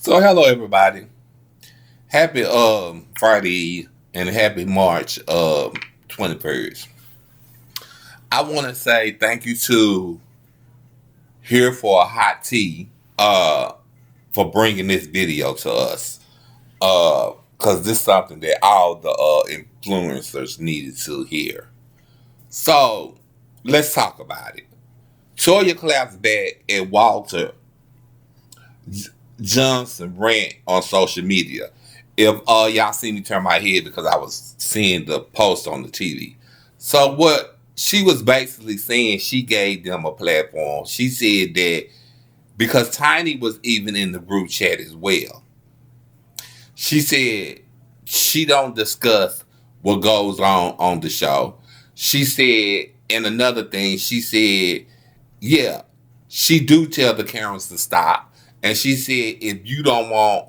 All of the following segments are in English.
So hello everybody. Happy Friday and happy March 21st. I want to say thank you to Here for a Hot Tea for bringing this video to us. Cause this is something that all the influencers needed to hear. So let's talk about it. Toya claps back at Walter Johnson rant on social media. If y'all see me turn my head because I was seeing the post on the TV. So what she was basically saying, she gave them a platform. She said that because Tiny was even in the group chat as well. She said she don't discuss what goes on the show. She said, and another thing, she said, yeah, she do tell the cameras to stop. And she said, if you don't want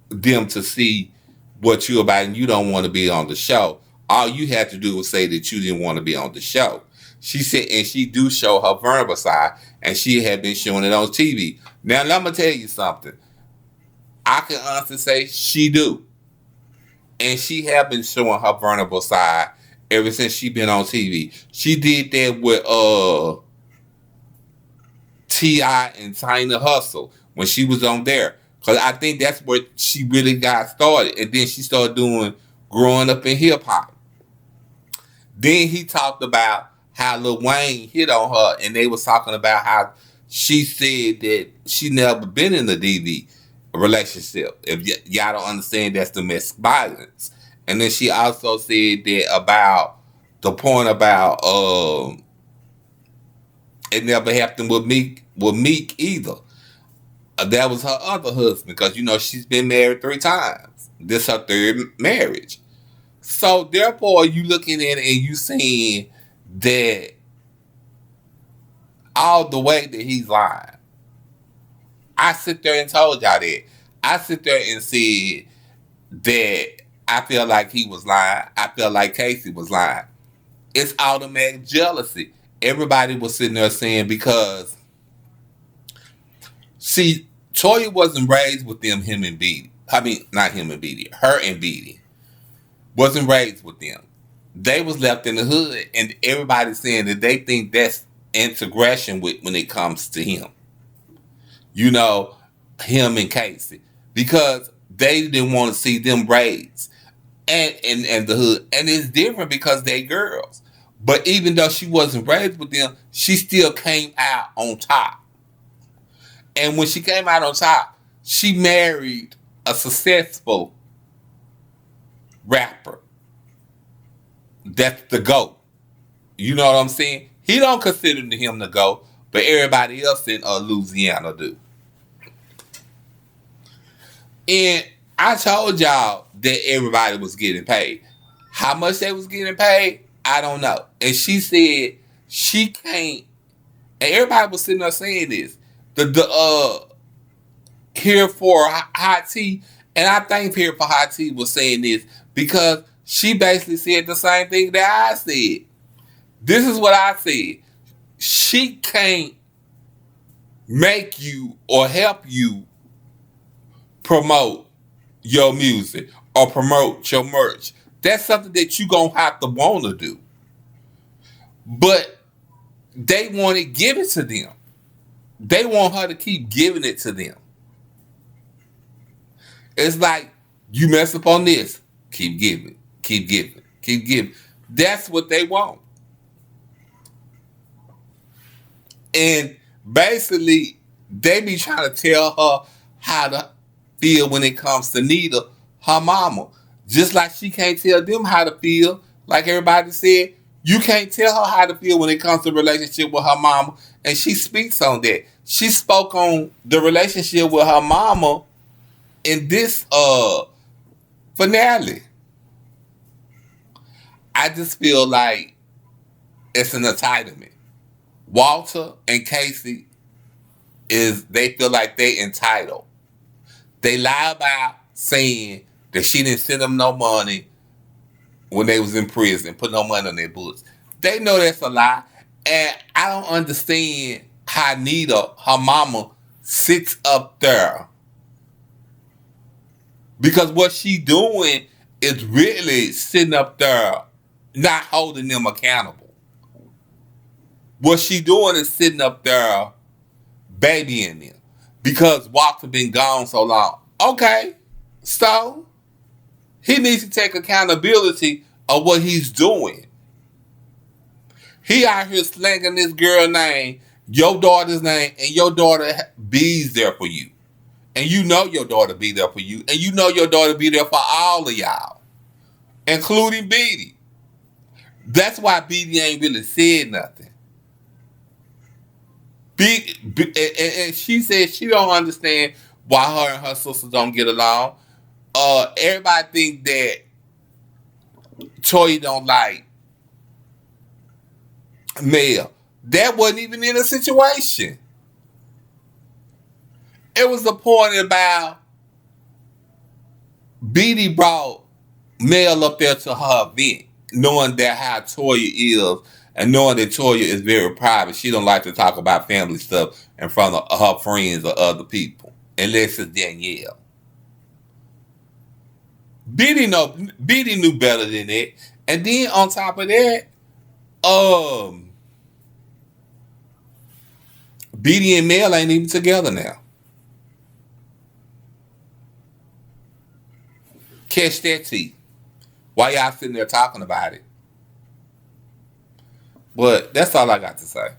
them to see what you're about and you don't want to be on the show, all you have to do is say that you didn't want to be on the show. She said, and she do show her vulnerable side, and she had been showing it on TV. Now, let me tell you something. I can honestly say she do. And she have been showing her vulnerable side ever since she been on TV. She did that with T.I. and Tiny Hustle when she was on there. Because I think that's where she really got started. And then she started doing Growing Up in Hip Hop. Then he talked about how Lil Wayne hit on her, and they was talking about how she said that she never been in a DV relationship. If y'all don't understand, that's domestic violence. And then she also said that about the point about it never happened with Meek either. That was her other husband, because you know she's been married 3 times. This her 3rd marriage. So therefore, you looking at it and you seeing that all the way that he's lying. I sit there and told y'all that. I sit there and said that I feel like he was lying. I feel like Casey was lying. It's automatic jealousy. Everybody was sitting there saying, because see, Toya wasn't raised with them, him and Beatty. I mean, not him and Beatty. Her and Beatty wasn't raised with them. They was left in the hood, and everybody's saying that they think that's integration when it comes to him. You know, him and Casey. Because they didn't want to see them raised and the hood. And it's different because they girls. But even though she wasn't raised with them, she still came out on top. And when she came out on top, she married a successful rapper. That's the GOAT. You know what I'm saying? He don't consider him the GOAT, but everybody else in Louisiana do. And I told y'all that everybody was getting paid. How much they was getting paid, I don't know. And she said she can't, and everybody was sitting there saying this. The Here for Hot Tea, and I think Here for Hot Tea was saying this because she basically said the same thing that I said. This is what I said. She can't make you or help you promote your music or promote your merch. That's something that you gonna have to want to do. But they want to give it to them. They want her to keep giving it to them. It's like, you mess up on this, keep giving, keep giving, keep giving. That's what they want. And basically, they be trying to tell her how to feel when it comes to Nita, her mama. Just like she can't tell them how to feel. Like everybody said, you can't tell her how to feel when it comes to relationship with her mama. And she speaks on that. She spoke on the relationship with her mama in this finale. I just feel like it's an entitlement. Walter and Casey they feel like they entitled. They lie about saying that she didn't send them no money when they was in prison, put no money on their books. They know that's a lie. And I don't understand how Nita, her mama, sits up there Because what she doing is really sitting up there not holding them accountable. What she doing is sitting up there babying them. Because Walter been gone so long. Okay, so he needs to take accountability of what he's doing. He out here slanging this girl name, your daughter's name, and your daughter bees there for you. And you know your daughter be there for you. And you know your daughter be there for all of y'all. Including Beatty. That's why Beatty ain't really said nothing. And she said she don't understand why her and her sisters don't get along. Everybody think that Toya don't like Mel. That wasn't even in a situation. It was the point about Beatty brought Mel up there to her event, knowing that how Toya is, and knowing that Toya is very private. She don't like to talk about family stuff in front of her friends or other people, unless it's Danielle. Beatty knew better than that. And then on top of that, Beatty and Mel ain't even together now. Catch that tea. Why y'all sitting there talking about it? But that's all I got to say.